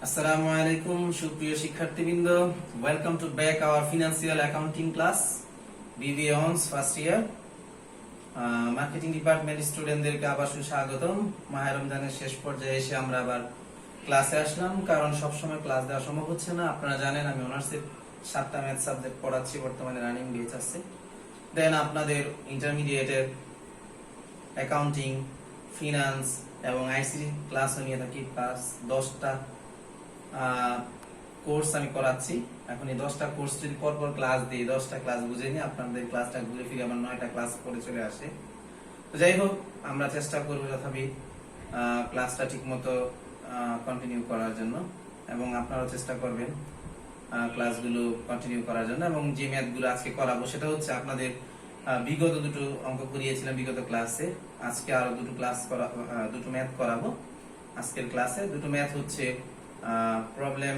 আসসালামু আলাইকুম সুপ্রিয় শিক্ষার্থীবৃন্দ, welcome to back our financial accounting class BBA honours first year. Marketing department স্টুডেন্টদেরকে আবার সুস্বাগতম। মাহে রমজানের শেষ পর্যায়ে এসে আমরা আবার ক্লাসে আসলাম, কারণ সবসময় ক্লাস দেওয়া সম্ভব হচ্ছে না। আপনারা জানেন আমি অনার্সের 7টা ম্যাথ সাবজেক্ট পড়াচ্ছি, বর্তমানে রানিং বেচ আছে। দেন আপনাদের ইন্টারমিডিয়েটের অ্যাকাউন্টিং, ফিনান্স এবং আইসিটি ক্লাসও নিয়ে থাকি। প্লাস 10টা কোর্স আমি করাচ্ছি। এখন এই 10টা কোর্স যদি পরপর ক্লাস দিই, 10টা ক্লাস বুঝে নিয়ে আপনাদের ক্লাসটা ঘুরে ফিরে আমার 9টা ক্লাস করে চলে আসে। তো যাই হোক, আমরা চেষ্টা করবো যথাবিধ ক্লাসটা ঠিক মতো কন্টিনিউ করার জন্য, এবং আপনারাও চেষ্টা করবেন ক্লাসগুলো কন্টিনিউ করার জন্য। এবং যে ম্যাথগুলো আজকে করাবো সেটা হচ্ছে আপনাদের বিগত দুটো অঙ্ক করিয়েছিলাম বিগত ক্লাসে। আজকে আরো দুটো ম্যাথ করাবো আজকের ক্লাসে। দুটো ম্যাথ হচ্ছে প্রবলেম,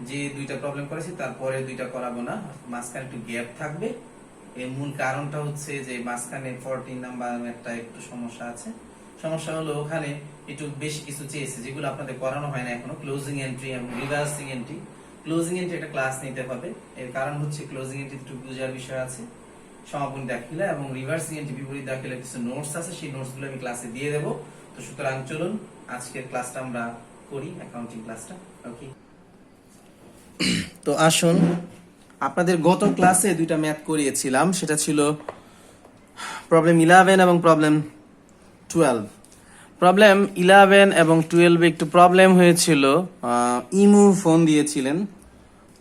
যে দুইটা প্রবলেম করেছি তারপরে দুইটা করাবো না, মাঝখানে একটু গ্যাপ থাকবে। এর মূল কারণটা হচ্ছে যে মাঝখানে 14 নাম্বার ম্যাথটা একটু সমস্যা আছে। সমস্যা হলো ওখানে একটু বেশি কিছু চেয়েছে যেগুলো আপনাদের করানো হয় না এখনো, ক্লোজিং এন্ট্রি এবং রিভার্সিং এন্ট্রি। ক্লোজিং এন্ট্রি একটা ক্লাস নিতে হবে, এর কারণ হচ্ছে ক্লোজিং এন্ট্রি একটু বোঝার বিষয় আছে, সমাপনী দাখিলা, এবং রিভার্সিং এন্ট্রি বিপরীত দাখিলা কিছু নোটস আছে, সেই নোটস গুলো আমি ক্লাসে দিয়ে দেবো। তো সুতরাং চলুন আজকের ক্লাসটা আমরা করি, অ্যাকাউন্টিং ক্লাসটা। ওকে, তো আসুন, আপনাদের গত ক্লাসে দুইটা ম্যাথ করিয়েছিলাম, সেটা ছিল প্রবলেম 11 এবং প্রবলেম 12। প্রবলেম 11 এবং 12 একটু প্রবলেম হয়েছিল। ইমু ফোন দিয়েছিলেন,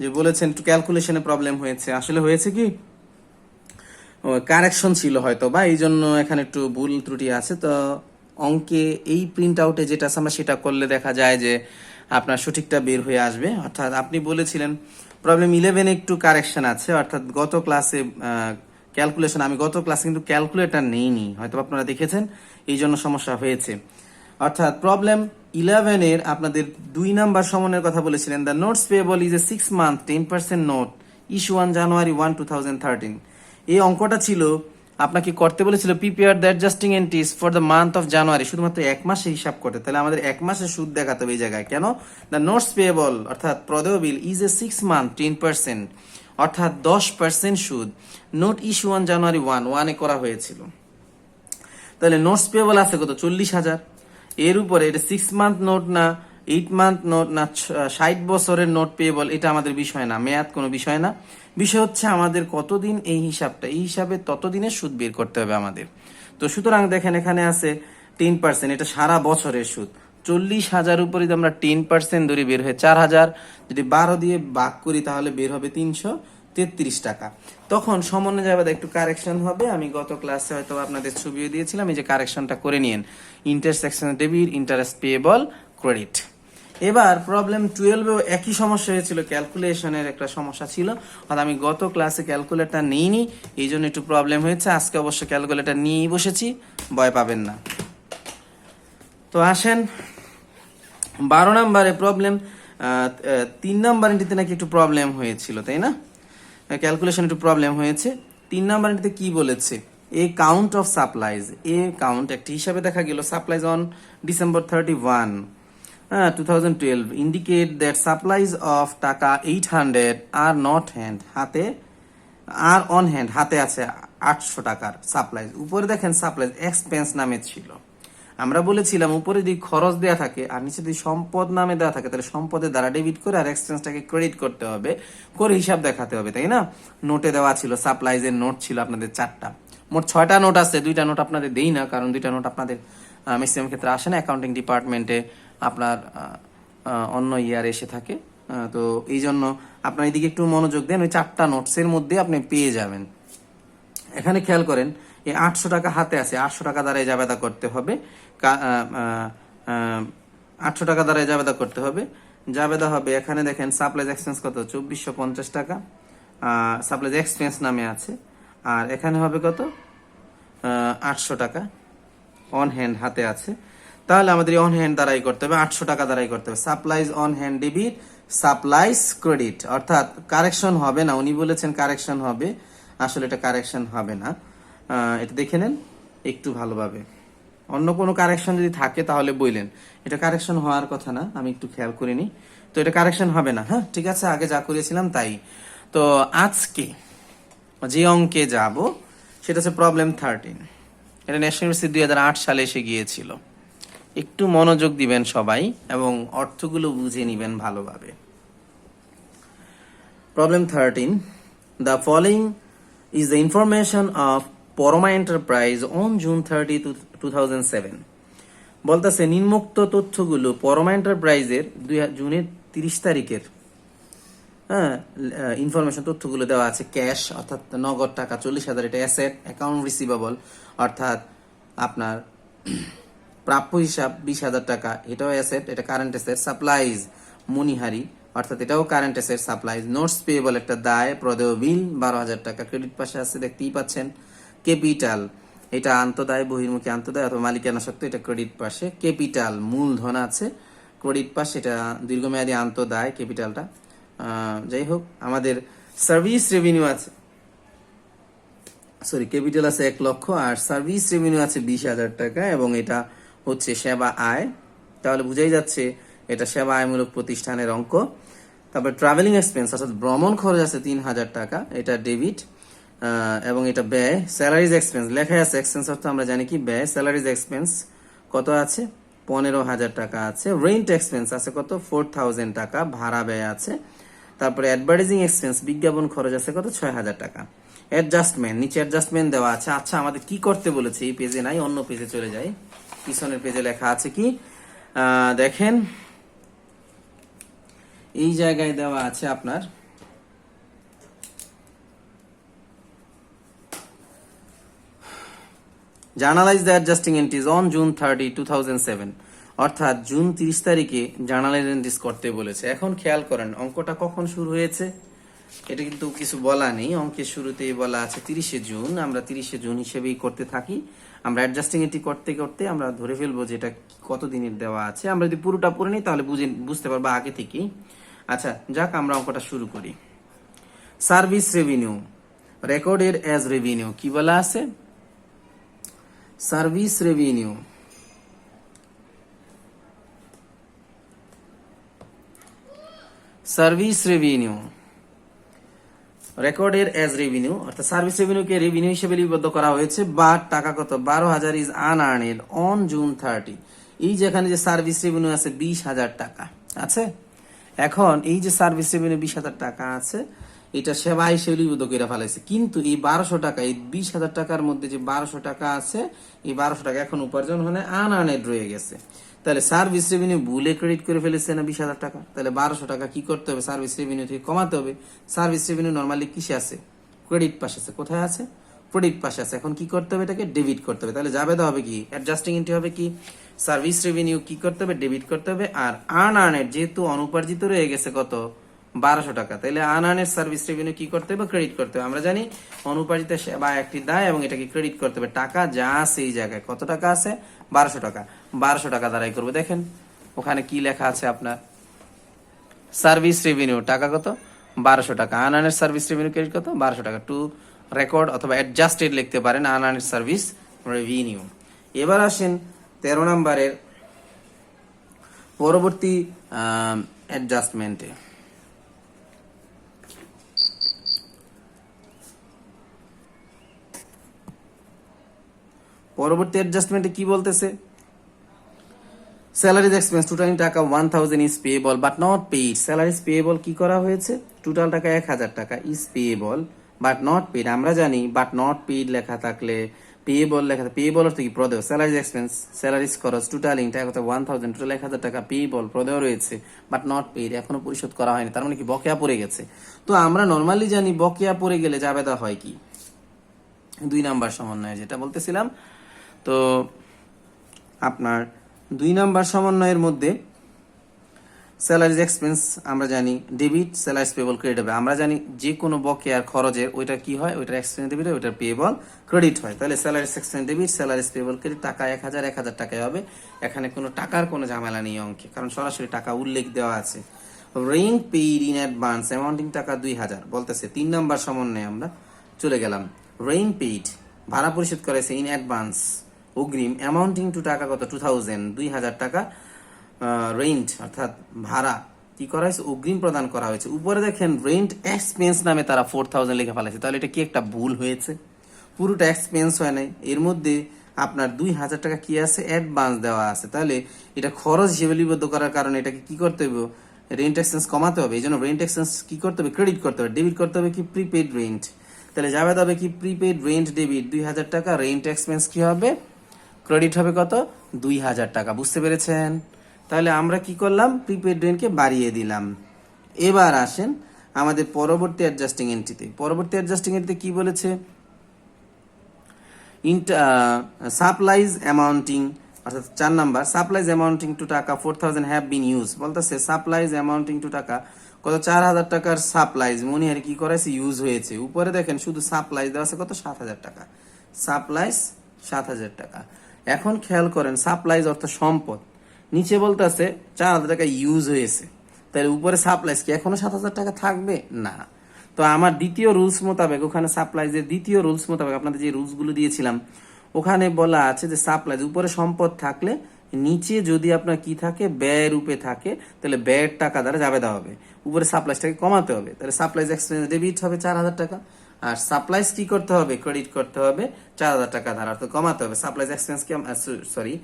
যে বলেছেন একটু ক্যালকুলেশনে প্রবলেম হয়েছে। আসলে হয়েছে কি, কারেকশন ছিল হয়তো, বা এই জন্য এখানে একটু ভুল ত্রুটি আছে। তো অঙ্কে এই প্রিন্ট আউটে যেটা আছে আমরা সেটা করলে দেখা যায় যে আপনার সঠিকটা বের হয়ে আসবে। অর্থাৎ আপনি বলেছিলেন প্রবলেম 11 একটু কারেকশন আছে, অর্থাৎ গত ক্লাসে ক্যালকুলেশন, আমি গত ক্লাসে কিন্তু ক্যালকুলেটর নেইনি, হয়তো আপনারা দেখেছেন, এই জন্য সমস্যা হয়েছে। অর্থাৎ প্রবলেম 11 এর আপনাদের 2 নাম্বার সমনের কথা বলেছিলেন। The notes payable is a 6 month 10% note issue 1 জানুয়ারি 1, 2013। এই অঙ্কটা ছিল, আপনাকে করতে বলেছিল prepare the adjusting entries for the month of January, শুধুমাত্র এক মাসে হিসাব করতে। তাহলে আমাদের এক মাসের সুদ দেখাতে হবে এই জায়গায়। কেন? দ্য নোটস পেয়েবল অর্থাৎ প্রদেয় বিল ইজ এ 6 মান্থ 10%, অর্থাৎ 10% সুদ। নোট ইস্যু 1 জানুয়ারি 1 করা হয়েছিল। তাহলে নোটস পেয়েবল আছে কত? 40,000। এর উপরে এটা 6 মান্থ নোট না 8 মান্থ নোট না 60 বছরের নোট পেয়েবল, এটা আমাদের বিষয় না, মেয়াদ কোনো বিষয় না। বিষয় হচ্ছে আমাদের কতদিন এই হিসাবটা, এই হিসাবে ততদিনের সুদ বের করতে হবে আমাদের। তো সুতরাং দেখেন এখানে আছে 10%, এটা সারা বছরের সুদ। 40,000 উপরে যদি আমরা 10% ধরে বের হয় 4,000, যদি 12 দিয়ে ভাগ করি তাহলে বের হবে 333 টাকা। তখন সমন্বয় যাবে একটু কারেকশন হবে। আমি গত ক্লাসে হয়তো আপনাদের ছবিও দিয়েছিলাম, এই যে কারেকশনটা করে নিন, intersection debit, interest payable, credit. এবার প্রবলেম 12এও একই সমস্যা হয়েছিল, ক্যালকুলেশনের একটা সমস্যা ছিল। আর আমি গত ক্লাসে ক্যালকুলেটর নিইনি, এই জন্য একটু প্রবলেম হয়েছে। আজকে অবশ্য ক্যালকুলেটর নিয়েই বসেছি, ভয় পাবেন না। তো আসেন 12 নম্বরে প্রবলেম 3 নাম্বার এন্ট্রিতে নাকি একটু প্রবলেম হয়েছিল, তাই না? ক্যালকুলেশন একটু প্রবলেম হয়েছে। 3 নাম্বার এন্ট্রিতে কি বলেছে? A count of supplies, a count একটি হিসাবে দেখা গেল supplies on December 31, 2012 indicate that supplies of টাকা 800 are not hand, হাতে আর অন হ্যান্ড, হাতে আছে 800 টাকার সাপ্লাইজ। উপরে দেখেন সাপ্লাইজ এক্সপেন্স নামে ছিল। আমরা বলেছিলাম উপরে যদি খরচ দেওয়া থাকে আর নিচে যদি সম্পদ নামে দেওয়া থাকে, তাহলে সম্পদের দ্বারা ডেবিট করে আর এক্সপেন্সটাকে ক্রেডিট করতে হবে, করে হিসাব দেখাতে হবে, তাই না? নোটে দেওয়া ছিল, সাপ্লাইজের নোট ছিল আপনাদের 4টা, মোট 6টা নোট আছে। 2টা নোট আপনাদের দেই না, কারণ 2টা নোট আপনাদের ম্যাক্সিমাম ক্ষেত্রে আসে না, অ্যাকাউন্টিং ডিপার্টমেন্টে আপনার অন্য ইয়ার এসে থাকে। তো এই জন্য আপনার এদিকে একটু মনোযোগ দেন, ওই 4টা নোটসের মধ্যে আপনি পেয়ে যাবেন। এখানে খেয়াল করেন, এই 800 টাকা হাতে আছে, 800 টাকা দ্বারা জাবেদা করতে হবে। 800 টাকা দ্বারা জাবেদা করতে হবে, জাবেদা হবে। এখানে দেখেন সাপ্লাইজ এক্সপেন্স কত? 2450 টাকা সাপ্লাইজ এক্সপেন্স নামে আছে। আর এখানে হবে কত? 800 টাকা অন হ্যান্ড হাতে আছে। তাহলে আমাদের অন হ্যান্ড দ্বারাই করতে হবে, 800 টাকা দ্বারাই করতে হবে। Supplies on hand debit, supplies credit, অর্থাৎ কারেকশন হবে না। উনি বলেছেন কারেকশন হবে, আসলে এটা কারেকশন হবে না। এটা দেখে নেন একটু ভালোভাবে। অন্য কোনো কারেকশন যদি থাকে তাহলে বললেন, এটা কারেকশন হওয়ার কথা না, আমি একটু খেয়াল করিনি, তো এটা কারেকশন হবে না। হ্যাঁ ঠিক আছে, আগে যা করেছিলাম তাই। তো আজকে যে অঙ্কে যাব সেটা হচ্ছে প্রবলেম 13। এটা ন্যাশনাল ইউনিভার্সিটি 2008 সালে এসে গিয়েছিল। একটু মনোযোগ দিবেন সবাই এবং অর্থগুলো বুঝে নিবেন ভালোভাবে। Problem 13. The following is the information of Poroma Enterprise on June 30, 2007. বলতেছে নিম্নোক্ত তথ্যগুলো পরমা এন্টারপ্রাইজের জুনের 30 তারিখের হ্যাঁ ইনফরমেশন তথ্যগুলো দেওয়া আছে। ক্যাশ অর্থাৎ নগদ টাকা 40,000, এটা অ্যাসেট। অ্যাকাউন্ট রিসিভেবল অর্থাৎ আপনার প্রাপ্য হিসাব 20,000 টাকা, এটাও অ্যাসেট, এটা কারেন্ট অ্যাসেট। সাপ্লাইজ মনিহারি অর্থাৎ এটাও current asset supplies. Notes payable একটা দায়, প্রদেয় বিল 12,000 টাকা। ক্রেডিট পাশে আছে দেখতেই পাচ্ছেন। ক্যাপিটাল এটা আন্তদায়, বহির্মুখী আন্তদায় অথবা মালিকানা সত্ত্ব, এটা ক্রেডিট পাশে। ক্যাপিটাল মূলধন আছে, ক্রেডিট পাশে, এটা দীর্ঘমেয়াদী আন্তদায় ক্যাপিটালটা। যাই হোক, আমাদের সার্ভিস রেভিনিউ আছে, সরি ক্যাপিটাল আছে 1 লক্ষ আর সার্ভিস রেভিনিউ আছে 20,000 টাকা, এবং এটা হচ্ছে সেবা আয়। তাহলে বুঝাই যাচ্ছে এটা সেবা আয়মূলক প্রতিষ্ঠানের অঙ্ক। তারপর ট্রাভেলিং এক্সপেন্স অর্থাৎ ভ্রমণ খরচ আছে 3,000 টাকা, এটা ডেবিট, এবং এটা ব্যয়। স্যালারিজ এক্সপেন্স লেখাই আছে, এক্সপেন্স অর্থ আমরা জানি কি ব্যয়। স্যালারিজ এক্সপেন্স কত আছে? 15,000 টাকা আছে। রেন্ট এক্সপেন্স আছে কত? 4,000 টাকা ভাড়া ব্যয় আছে। তারপরে অ্যাডভার্টাইজিং এক্সপেন্স বিজ্ঞাপন খরচ আছে কত? 6,000 টাকা। অ্যাডজাস্টমেন্ট নিচে অ্যাডজাস্টমেন্ট দেওয়া আছে। আচ্ছা আমাদের কি করতে বলেছে? এই পেজে নাই, অন্য পেজে চলে যাই। পিছনের পেজে লেখা আছে কি দেখেন, এই জায়গায় দেওয়া আছে আপনার journalise the adjusting entries on June 30, 2007, অর্থাৎ জুন 30 তারিখে জার্নালাইজ এন্ট্রিজ করতে বলেছে। এখন খেয়াল করেন অঙ্কটা কখন শুরু হয়েছে, এটা কিন্তু কিছু বলা নেই। অঙ্কের শুরুতেই বলা আছে 30শে জুন, আমরা 30শে জুন হিসেবেই করতে থাকি। আমরা অ্যাডজাস্টিং এন্ট্রি করতে করতে আমরা ধরে ফেলবো যে এটা কত দিনের দেওয়া আছে। আমরা যদি পুরোটা পড়ে নিই তাহলে বুঝতে পারবো আগে থেকেই। আচ্ছা যাক, আমরা অঙ্কটা শুরু করি। Service revenue recorded as revenue, কি বলা আছে? Service revenue recorded as revenue অর্থাৎ সার্ভিস রেভিনিউকে রেভিনিউ হিসেবে লিপিবদ্ধ করা হয়েছে, বাট টাকা কত? 12,000 ইজ আনআর্নেড অন জুন 30। এই যেখানে যে সার্ভিস রেভিনিউ আছে 20,000 টাকা আছে। এখন এই যে সার্ভিস রেভিনিউ 20,000 টাকা আছে, এটা সেবা হিসেবে লিপিবদ্ধ করে ফেলাইছে, কিন্তু এই 1200 টাকা, এই 20,000 টাকার মধ্যে যে 1200 টাকা আছে, এই 1200 টাকা এখন উপার্জন হলে আনআর্নেড রয়ে গেছে। তাহলে সার্ভিস রেভিনিউ ভুলে ক্রেডিট করে ফেলেছে না 20,000 টাকা। তাহলে 1200 টাকা কি করতে হবে? সার্ভিস রেভিনিউ থেকে কমাতে হবে। সার্ভিস রেভিনিউ নরমালি কিসে আছে? ক্রেডিট পাশে আছে। কোথায় আছে? ক্রেডিট পাশে আছে। এখন কি করতে হবে? এটাকে ডেবিট করতে হবে। তাহলে যাবে হবে কি? অ্যাডজাস্টিং এন্ট্রি হবে কি? সার্ভিস রেভিনিউ কি করতে হবে? ডেবিট করতে হবে। আর আনআর্নেড যেহেতু অনুপার্জিত রয়ে গেছে কত? 1200 টাকা, তাহলে আনআর্নেড সার্ভিস রেভিনিউ কি করতে হবে? ক্রেডিট করতে হবে। আমরা জানি অনুপার্জিত সেবা একটি দায় এবং এটাকে ক্রেডিট করতে হবে। টাকা যা আছে এই জায়গায় কত টাকা আছে? 1200 টাকা। 1200 টাকা দ্বারাই করবো। দেখেন ওখানে কি লেখা আছে আপনার, সার্ভিস রেভিনিউ টাকা কত? 1200 টাকা। আনআর্নেড সার্ভিস রেভিনিউ ক্রেডিট কত? 1200 টাকা। টু রেকর্ড অথবা অ্যাডজাস্টেড লিখতে পারেন, আনআর্নেড সার্ভিস রেভিনিউ। এবার আসেন 13 নম্বরের পরবর্তী অ্যাডজাস্টমেন্টে। পরবর্তী অ্যাডজাস্টমেন্টে কি বলতেছে? স্যালারিজ এক্সপেন্স টোটাল টাকা 1000 is payable but not paid. Salaries payable কি করা হয়েছে? টোটাল টাকা 1000 টাকা is payable but not paid. আমরা জানি বাট নট পেইড লেখা থাকলে পেয়েবল লেখা, পেয়েবল অর্থ কি? প্রদেয়। স্যালারিজ এক্সপেন্স স্যালারিজ খরচ টোটাল টাকা 1000, টোটাল 1000 টাকা পেয়েবল প্রদেয় রয়েছে, বাট নট পেইড এখনো পরিশোধ করা হয়নি। তার মানে কি? বকেয়া পড়ে গেছে। তো আমরা নরমালি জানি বকেয়া পড়ে গেলে জাবেদা হয় কি? 2 নাম্বার সমন্বয় যেটা বলতেছিলাম। তো আপনার 2 নাম্বার সমন্বয়ের মধ্যে স্যালারিজ এক্সপেন্স আমরা জানি ডেবিট, স্যালারিজ পেয়েবল ক্রেডিট হবে। আমরা জানি যে কোনো বকেয়ার খরচের ওইটা কি হয়? ওইটার এক্সপেন্স ডেবিট হয়, ওইটার পেয়েবল ক্রেডিট হয়। তাহলে salaries expense debit, salaries payable credit. টাকা 1000 টাকায় হবে। এখানে কোনো টাকার কোনো ঝামেলা নেই অঙ্কে, কারণ সরাসরি টাকা উল্লেখ দেওয়া আছে। Rent paid in advance amounting টাকা 2000 বলতেছে। 3 নাম্বার সমন্বয়ে আমরা চলে গেলাম। রেন্ট পেইড ভাড়া পরিশোধ করেছে ইন অ্যাডভান্স অগ্রিম অ্যামাউন্টিং টু টাকা কত 2000 2000 টাকা রেন্ট অর্থাৎ ভাড়া কি করা হয়েছে অগ্রিম প্রদান করা হয়েছে। উপরে দেখেন রেন্ট এক্সপেন্স নামে তারা 4000 লিখে ফেলেছে, তাহলে এটা কি একটা ভুল হয়েছে? পুরোটা এক্সপেন্স হয় নাই, এর মধ্যে আপনার 2000 টাকা কি আছে অ্যাডভান্স দেওয়া আছে, তাহলে এটা খরচ হিসেবে লিপিবদ্ধ করার কারণে এটাকে কি করতে হবে রেন্ট এক্সপেন্স কমাতে হবে। এই জন্য রেন্ট এক্সপেন্স কি করতে হবে ক্রেডিট করতে হবে, ডেবিট করতে হবে কি প্রিপেড রেন্ট। তাহলে যাবে তবে কি প্রিপেড রেন্ট ডেবিট 2000 টাকা, রেন্ট এক্সপেন্স কি হবে ক্রেডিট হবে কত 2000 টাকা। বুঝতে পেরেছেন? তাহলে আমরা কি করলাম প্রিপেড রেন্টকে বাড়িয়ে দিলাম। এবার আসেন আমাদের পরবর্তী অ্যাডজাস্টিং এন্ট্রিতে। পরবর্তী অ্যাডজাস্টিং এন্ট্রিতে কি বলেছে সাপ্লাইজ অ্যামাউন্টিং অর্থাৎ 4 নাম্বার সাপ্লাইজ অ্যামাউন্টিং টু টাকা 4000 হ্যাভ বিন ইউজ বলতেছে সাপ্লাইজ অ্যামাউন্টিং টু টাকা কত 4000 টাকার সাপ্লাইজ মনিহারি কি করেছে ইউজ হয়েছে। উপরে দেখেন শুধু সাপ্লাইজ দেওয়া আছে কত 7000 টাকা, সাপ্লাইজ 7000 টাকা। এখন খেয়াল করেন সাপ্লাইজ অর্থ সম্পদ, নিচে বলতেছে 4000 টাকা ইউজ হয়েছে, তাহলে উপরে সাপ্লাইজ কি এখনো 7000 টাকা থাকবে না। তো আমার দ্বিতীয় রুলস মোতাবেক ওখানে সাপ্লাইজের দ্বিতীয় রুলস মোতাবেক আপনাদের যে রুলস গুলো দিয়েছিলাম ওখানে বলা আছে যে সাপ্লাইজ উপরে সম্পদ থাকলে নিচে যদি আপনার কি থাকে ব্যয় রূপে থাকে তাহলে ব্যয়ের টাকা দ্বারা যাবে দেওয়া হবে, উপরে সাপ্লাইজটাকে কমাতে হবে। তাহলে সাপ্লাইজ এক্সপেন্স ডেবিট হবে 4000 টাকা, আর সাপ্লাইজ কি করতে হবে ক্রেডিট করতে হবে 4000 টাকা দ্বারা, অর্থাৎ কমাতে হবে। সাপ্লাইজ এক্সপেন্স কে সরি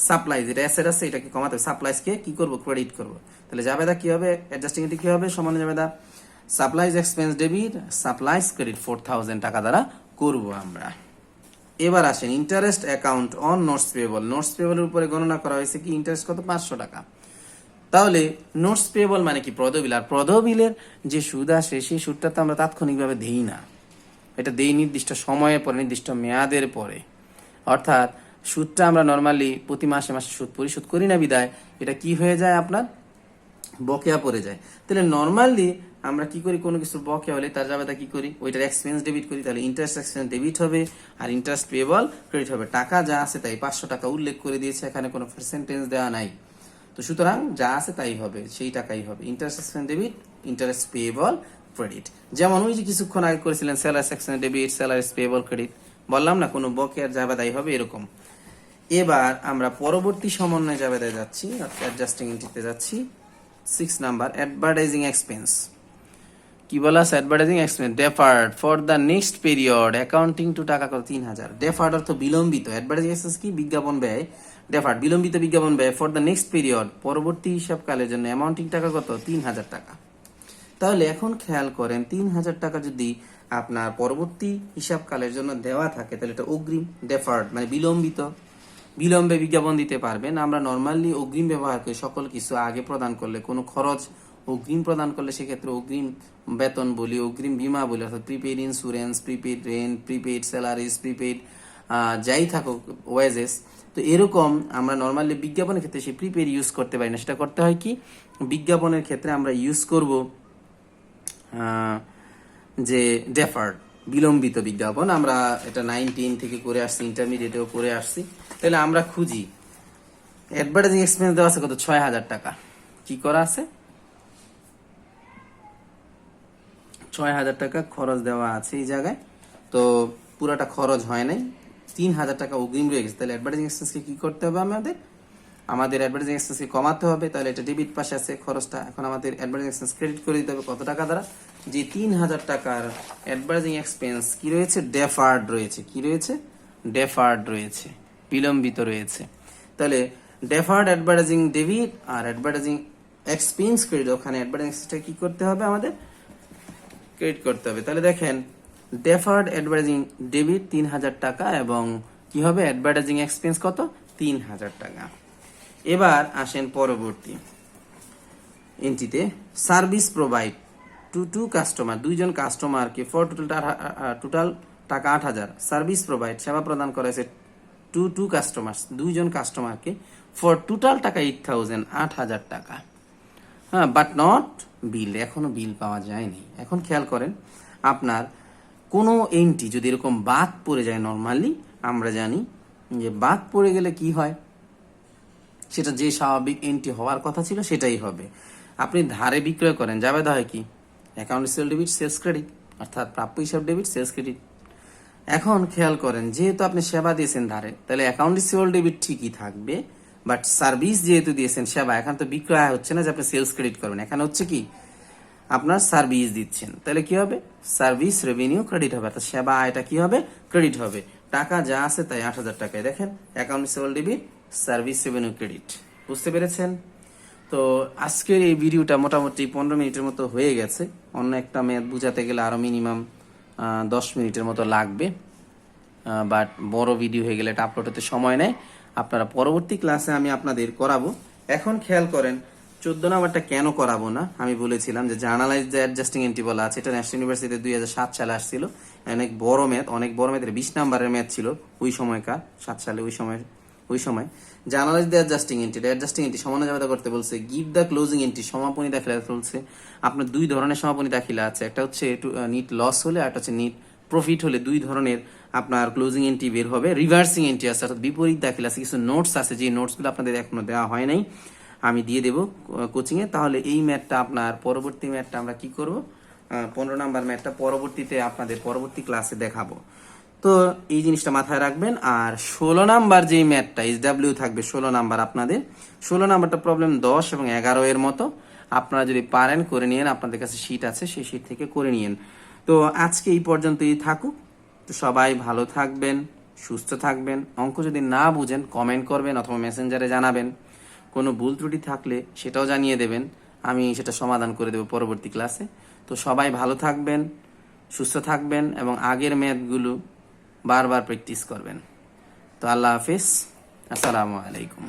সাপ্লাইজ এটা অ্যাসেট আছে এটাকে কমাতে হবে, সাপ্লাইজ কে কি করব ক্রেডিট করব। তাহলে যাবেদা কি হবে অ্যাডজাস্টিং এটি কি হবে সমান যাবেদা supplies expense debit supplies credit 4000 টাকা দ্বারা করব আমরা। এবার আসেন interest account on notes payable. Notes পেয়েবলের উপরে গণনা করা হয়েছে কি ইন্টারেস্ট কত 500 টাকা। তাহলে নোটস পেয়েবল মানে কি প্রদবিল, আর প্রদবিলের যে সুদ আসে সেই সুদটা তো আমরা তাৎক্ষণিকভাবে দেই না, এটা দেই নির্দিষ্ট সময়ের পরে নির্দিষ্ট মেয়াদের পরে। অর্থাৎ সুদটা আমরা নর্মালি প্রতি মাসে মাসে সুদ পরিশোধ করি না বিদায় এটা কি হয়ে যায় আপনার বকেয়া পড়ে যায়। তাহলে নর্মালি আমরা কি করি কোনো কিছু বকেয়া হলে তার যাবে কি করি ওইটার এক্সপেন্স ডেবিট করি, তাহলে ইন্টারেস্ট এক্সপেন্স ডেবিট হবে আর ইন্টারেস্ট পেয়েবল ক্রেডিট হবে। টাকা যা আছে তাই 500 টাকা উল্লেখ করে দিয়েছে, এখানে কোনো পার্সেন্টেজ দেওয়া নাই, তো সুতরাং যা আছে তাই হবে সেই টাকাই হবে interest expense debit interest payable credit. যেমন ওই যে কিছুক্ষণ আগে করেছিলেন salary expense debit salary payable credit, বললাম না কোনো বকেয়ার যাবেদাই হবে এরকম। এবার আমরা পরবর্তী সমন্বয় যাবেদায় যাচ্ছি অ্যাডজাস্টিং এন্ট্রিতে যাচ্ছি 6 নাম্বার অ্যাডভার্টাইজিং এক্সপেন্স। কি বলা আছে advertising expense deferred for the next period accounting to টাকা কত 3000। ডেফার্ড অর্থ বিলম্বিত, অ্যাডভার্টাইজিং এক্সপেন্স কি বিজ্ঞাপন ব্যয়, ডেফার্ড বিলম্বিত বিজ্ঞাপন ব্যয় ফর দ্য নেক্সট পিরিয়ড পরবর্তী হিসাবকালের জন্য অ্যামাউন্টিং টাকা কত 3000 টাকা। তাহলে এখন খেয়াল করেন 3000 টাকা যদি আপনার পরবর্তী হিসাবকালের জন্য দেওয়া থাকে তাহলে এটা অগ্রিম, ডেফার্ড মানে বিলম্বিত, বিলম্বে বিজ্ঞাপন দিতে পারবেন। আমরা নর্মালি অগ্রিম ব্যবহার করি সকল কিছু আগে প্রদান করলে, কোনো খরচ অগ্রিম প্রদান করলে সেক্ষেত্রে অগ্রিম বেতন বলি, অগ্রিম বীমা বলি, অর্থাৎ prepaid insurance, prepaid rent, prepaid salaries, prepaid যাই থাকুক ওয়েজেস। তো এরকম আমরা নর্মালি বিজ্ঞাপনের ক্ষেত্রে সেই প্রিপেড ইউজ করতে পারি না, সেটা করতে হয় কি বিজ্ঞাপনের ক্ষেত্রে আমরা ইউজ করব যে ডেফার্ড বিলম্বিত বিজ্ঞাপন। আমরা এটা 9-10 থেকে করে আসছি, ইন্টারমিডিয়েটেও করে আসছি। তাহলে আমরা খুঁজি অ্যাডভার্টাইজিং এক্সপেন্স দেওয়া আছে কত 6000 টাকা, কি করা আছে 6000 টাকা খরচ দেওয়া আছে এই জায়গায়, তো পুরাটা খরচ হয় নাই, 3000 টাকা অগ্রিম রয়ে গেছে। তাহলে অ্যাডভার্টাইজিং এক্সপেন্সকে কি করতে হবে আমাদের অ্যাডভার্টাইজিং এক্সপেন্সকে কমাতে হবে। তাহলে এটা ডেবিট পাশে আছে খরচটা, এখন আমাদের অ্যাডভার্টাইজিং এক্সপেন্স ক্রেডিট করে দিতে হবে কত টাকা দ্বারা যে 3000 টাকার অ্যাডভার্টাইজিং এক্সপেন্স কি রয়েছে ডেফার্ড রয়েছে, কি রয়েছে ডেফার্ড রয়েছে বিলম্বিত রয়েছে। তাহলে ডেফার্ড অ্যাডভার্টাইজিং ডেবিট আর অ্যাডভার্টাইজিং এক্সপেন্স ক্রেডিট, ওখানে অ্যাডভার্টাইজিং এক্সপেন্সটা কি করতে হবে আমাদের ক্রেডিট করতে হবে। তাহলে দেখেন ডেফার্ড অ্যাডভার্টাইজিং ডেবিট 3000 টাকা এবং কি হবে অ্যাডভার্টাইজিং এক্সপেন্স কত 3000 টাকা। এবার আসেন পরবর্তী এন্ট্রিতে সার্ভিস প্রোভাইড টু কাস্টমার, দুইজন কাস্টমারকে ফর টোটাল টাকা 8000 সার্ভিস প্রোভাইড সেবা প্রদান করা হয়েছে টু কাস্টমার্স দুইজন কাস্টমারকে ফর টোটাল টাকা 8000 8000 টাকা, হ্যাঁ বাট নট বিল, এখনো বিল পাওয়া যায়নি। এখন খেয়াল করেন আপনার কোনো এন্ট্রি যদি এরকম বাদ পড়ে যায়, নর্মালি আমরা জানি যে বাদ পড়ে গেলে কি হয় সেটা যে স্বাভাবিক এন্ট্রি হওয়ার কথা ছিল সেটাই হবে। আপনি ধারে বিক্রয় করেন যাবে হয় কি account sale debit sales credit, অর্থাৎ প্রাপ্য হিসাব ডেবিট সেলস ক্রেডিট। এখন খেয়াল করেন, যেহেতু আপনি সেবা দিয়েছেন ধারে, তাহলে অ্যাকাউন্ট রিসিভেবল ডেবিট ঠিকই থাকবে, বাট সার্ভিস যেহেতু দিয়েছেন সেবা, এখন তো বিক্রয় হচ্ছে না যে আপনি সেলস ক্রেডিট করবেন, এখানে হচ্ছে কি আপনার সার্ভিস দিচ্ছেন, তাহলে কি হবে সার্ভিস রেভিনিউ ক্রেডিট হবে, অর্থাৎ সেবা আয়টা কি হবে ক্রেডিট হবে। টাকা যা আছে তাই 8,000 টাকায় দেখেন account receivable debit service revenue credit. বুঝতে পেরেছেন? তো আজকের এই ভিডিওটা মোটামুটি 15 মিনিটের মতো হয়ে গেছে। অন্য একটা ম্যাথ বুঝাতে গেলে আরো মিনিমাম 10 মিনিটের মতো লাগবে, বাট বড় ভিডিও হয়ে গেলে এটা আপলোড হতে সময় নেয়। আপনারা পরবর্তী ক্লাসে আমি আপনাদের করাবো। এখন খেয়াল করেন 14 নাম্বারটা কেন করাবো না, আমি বলেছিলাম যে জার্নালাইজ দ্য অ্যাডজাস্টিং এন্ট্রি বলা আছে, এটা ন্যাশনাল ইউনিভার্সিটিতে 2007 সালে আসছিল। অনেক বড় ম্যাথের 20 নাম্বারের ম্যাথ ছিল ওই সময়কার, 7 সালে ওই সময় জার্নালাইজ দ্য অ্যাডজাস্টিং এন্ট্রি সমানুযায়িতা করতে বলছে। গিভ দ্য ক্লোজিং এন্ট্রি সমাপনী দাখিলা বলছে। আপনার দুই ধরনের সমাপনী দাখিলা আছে, একটা হচ্ছে নিট লস হলে, একটা হচ্ছে নিট প্রফিট হলে, দুই ধরনের আপনার ক্লোজিং এন্ট্রি বের হবে। রিভার্সিং এন্ট্রি আছে, অর্থাৎ বিপরীত দাখিল আছে। কিছু নোটস আছে, যে নোটসগুলো আপনাদের এখনো দেওয়া হয় নাই, আমি দিয়ে দেবো কোচিংয়ে। তাহলে এই ম্যাথটা আপনার পরবর্তী ম্যাথটা আমরা কি করব, 15 নাম্বার ম্যাথটা পরবর্তীতে আপনাদের পরবর্তী ক্লাসে দেখাবো। তো এই জিনিসটা মাথায় রাখবেন। আর 16 নাম্বার যে ম্যাথটা SW থাকবে 16 নাম্বার আপনাদের, 16 নাম্বারটা প্রবলেম 10 এবং 11 এর মতো। আপনারা যদি পারেন করে নিয়েন, আপনাদের কাছে শীট আছে, সেই শীট থেকে করে নিয়েন। তো আজকে এই পর্যন্তই থাকুক। তো সবাই ভালো থাকবেন, সুস্থ থাকবেন। অঙ্ক যদি না বুঝেন কমেন্ট করবেন অথবা মেসেঞ্জারে জানাবেন। কোনো ভুল ত্রুটি থাকলে সেটাও জানিয়ে দেবেন, আমি সেটা সমাধান করে দেব পরবর্তী ক্লাসে। তো সবাই ভালো থাকবেন, সুস্থ থাকবেন এবং আগের ম্যাথগুলো বারবার প্র্যাকটিস করবেন। তো আল্লাহ হাফিজ, আসসালামু আলাইকুম।